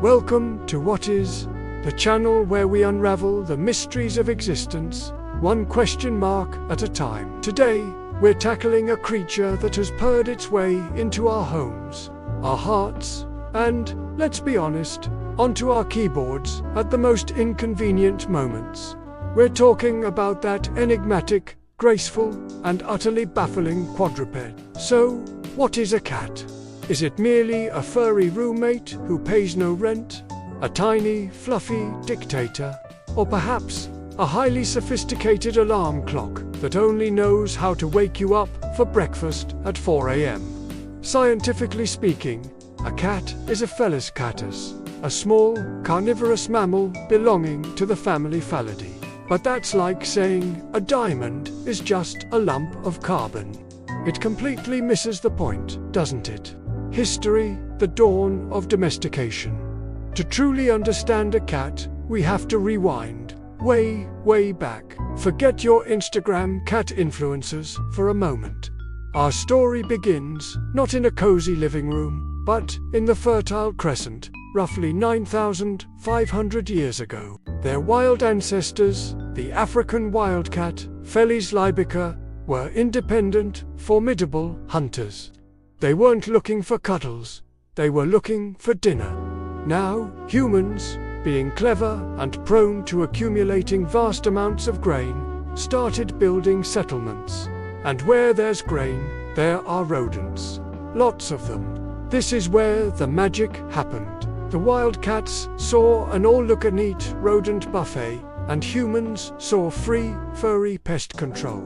Welcome to What Is, the channel where we unravel the mysteries of existence, one question mark at a time. Today, we're tackling a creature that has purred its way into our homes, our hearts, and, let's be honest, onto our keyboards at the most inconvenient moments. We're talking about that enigmatic, graceful, and utterly baffling quadruped. So, what is a cat? Is it merely a furry roommate who pays no rent? A tiny, fluffy dictator? Or perhaps a highly sophisticated alarm clock that only knows how to wake you up for breakfast at 4 a.m.? Scientifically speaking, a cat is a Felis catus, a small, carnivorous mammal belonging to the family Felidae. But that's like saying a diamond is just a lump of carbon. It completely misses the point, doesn't it? History, the dawn of domestication. To truly understand a cat, we have to rewind, way back. Forget your Instagram cat influencers for a moment. Our story begins, not in a cozy living room, but in the Fertile Crescent, roughly 9,500 years ago. Their wild ancestors, the African wildcat, Felis lybica, were independent, formidable hunters. They weren't looking for cuddles, they were looking for dinner. Now, humans, being clever and prone to accumulating vast amounts of grain, started building settlements. And where there's grain, there are rodents. Lots of them. This is where the magic happened. The wildcats saw an all-look-at-neat rodent buffet, and humans saw free, furry pest control.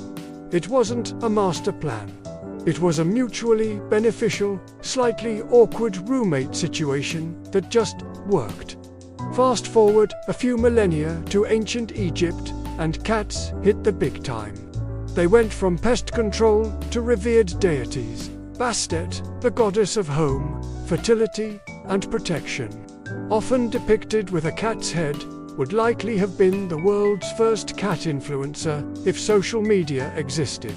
It wasn't a master plan. It was a mutually beneficial, slightly awkward roommate situation that just worked. Fast forward a few millennia to ancient Egypt, and cats hit the big time. They went from pest control to revered deities. Bastet, the goddess of home, fertility, and protection, often depicted with a cat's head, would likely have been the world's first cat influencer if social media existed.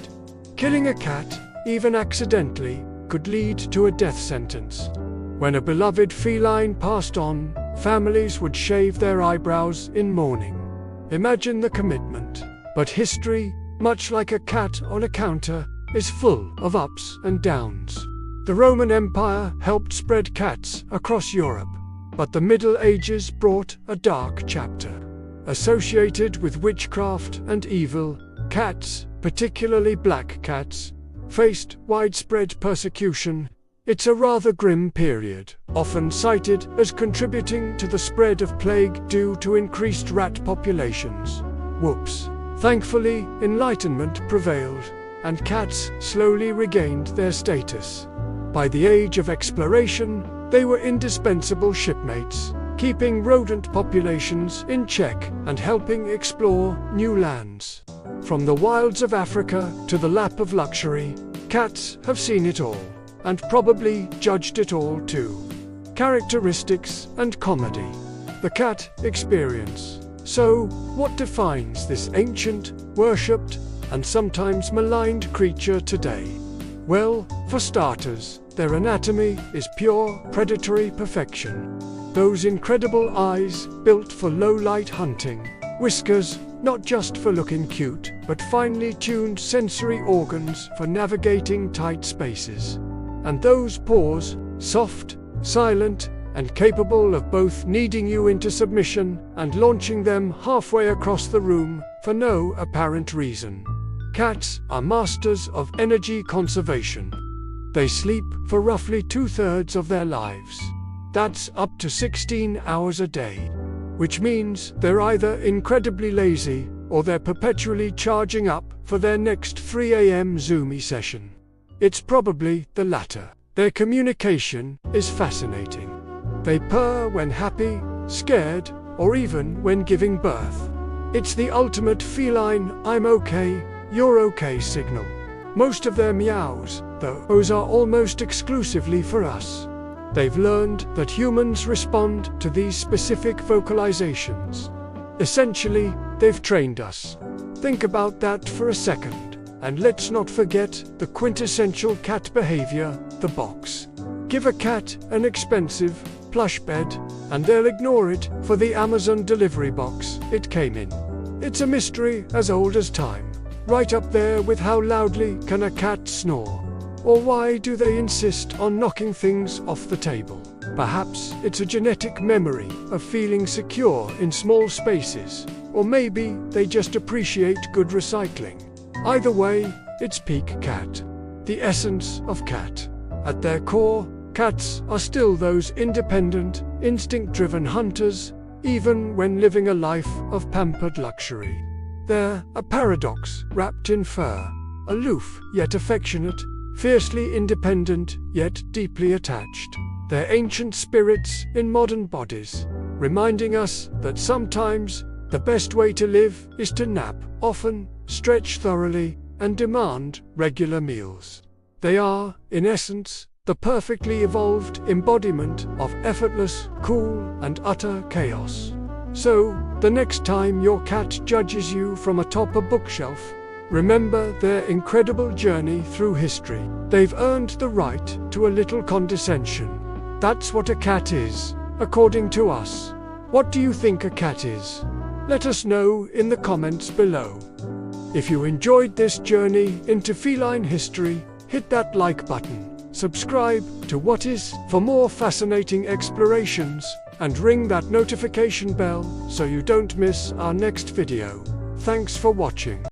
Killing a cat, even accidentally, could lead to a death sentence. When a beloved feline passed on, families would shave their eyebrows in mourning. Imagine the commitment. But history, much like a cat on a counter, is full of ups and downs. The Roman Empire helped spread cats across Europe, but the Middle Ages brought a dark chapter. Associated with witchcraft and evil, cats, particularly black cats, faced widespread persecution. It's a rather grim period, often cited as contributing to the spread of plague due to increased rat populations. Whoops. Thankfully, enlightenment prevailed, and cats slowly regained their status. By the age of exploration, they were indispensable shipmates, keeping rodent populations in check and helping explore new lands. From the wilds of Africa to the lap of luxury, cats have seen it all, and probably judged it all too. Characteristics and comedy. The cat experience. So, what defines this ancient, worshipped, and sometimes maligned creature today? Well, for starters, their anatomy is pure, predatory perfection. Those incredible eyes, built for low-light hunting. Whiskers, not just for looking cute, but finely tuned sensory organs for navigating tight spaces. And those paws, soft, silent, and capable of both kneading you into submission and launching them halfway across the room for no apparent reason. Cats are masters of energy conservation. They sleep for roughly 2/3 of their lives. That's up to 16 hours a day. Which means they're either incredibly lazy, or they're perpetually charging up for their next 3 a.m. zoomie session. It's probably the latter. Their communication is fascinating. They purr when happy, scared, or even when giving birth. It's the ultimate feline "I'm okay, you're okay" signal. Most of their meows, though, those are almost exclusively for us. They've learned that humans respond to these specific vocalizations. Essentially, they've trained us. Think about that for a second, and let's not forget the quintessential cat behavior, the box. Give a cat an expensive, plush bed, and they'll ignore it for the Amazon delivery box it came in. It's a mystery as old as time, right up there with how loudly can a cat snore? Or why do they insist on knocking things off the table? Perhaps it's a genetic memory of feeling secure in small spaces, or maybe they just appreciate good recycling. Either way, it's peak cat, the essence of cat. At their core, cats are still those independent, instinct-driven hunters, even when living a life of pampered luxury. They're a paradox wrapped in fur, aloof yet affectionate, fiercely independent yet deeply attached. They're ancient spirits in modern bodies, reminding us that sometimes the best way to live is to nap often, stretch thoroughly, and demand regular meals. They are, in essence, the perfectly evolved embodiment of effortless, cool, and utter chaos. So, the next time your cat judges you from atop a bookshelf, remember their incredible journey through history. They've earned the right to a little condescension. That's what a cat is, according to us. What do you think a cat is? Let us know in the comments below. If you enjoyed this journey into feline history, hit that like button, subscribe to What Is for more fascinating explorations, and ring that notification bell so you don't miss our next video. Thanks for watching.